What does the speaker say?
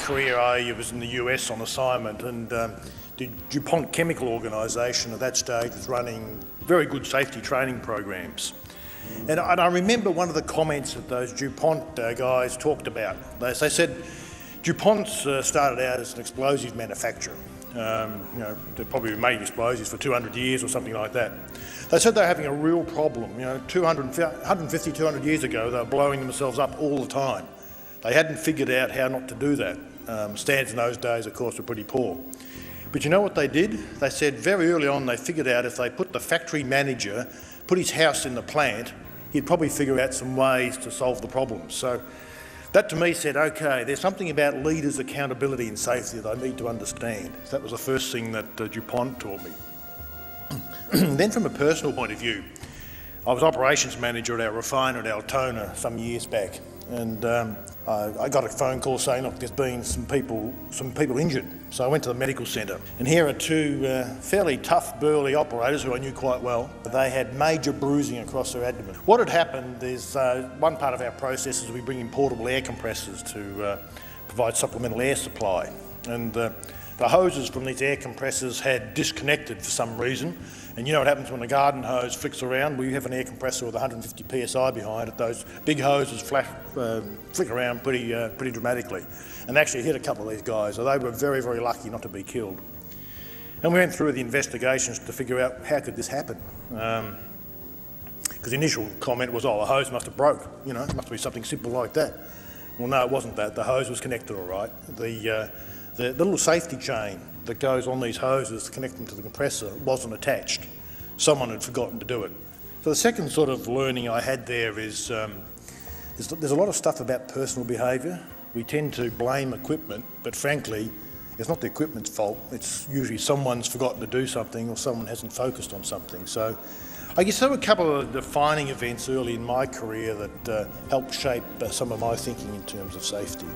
career, I was in the US on assignment, and the DuPont Chemical Organisation at that stage was running very good safety training programs. And I remember one of the comments that those DuPont guys talked about. They said DuPont started out as an explosive manufacturer. They probably made explosives for 200 years or something like that. They said they were having a real problem. 150, 200 years ago, they were blowing themselves up all the time. They hadn't figured out how not to do that. Standards in those days, of course, were pretty poor. But you know what they did? They said very early on they figured out if they put the factory manager, put his house in the plant, he'd probably figure out some ways to solve the problem. So that to me said, okay, there's something about leaders' accountability and safety that I need to understand. So that was the first thing that DuPont taught me. Then from a personal point of view, I was operations manager at our refiner at Altona some years back, and I got a phone call saying, look, there's been some people injured. So I went to the medical centre, and here are two fairly tough, burly operators who I knew quite well. They had major bruising across their abdomen. What had happened is one part of our process is we bring in portable air compressors to provide supplemental air supply, and the hoses from these air compressors had disconnected for some reason. And you know what happens when a garden hose flicks around? Well, you have an air compressor with 150 psi behind it. Those big hoses flick around pretty dramatically, and actually hit a couple of these guys. So they were very, very lucky not to be killed. And we went through the investigations to figure out how could this happen. Because the initial comment was, oh, the hose must have broke. It must be something simple like that. Well, no, it wasn't that. The hose was connected all right. The little safety chain that goes on these hoses to connect them to the compressor wasn't attached. Someone had forgotten to do it. So the second sort of learning I had there is there's a lot of stuff about personal behaviour. We tend to blame equipment, but frankly, it's not the equipment's fault. It's usually someone's forgotten to do something or someone hasn't focused on something. So I guess there were a couple of defining events early in my career that helped shape some of my thinking in terms of safety.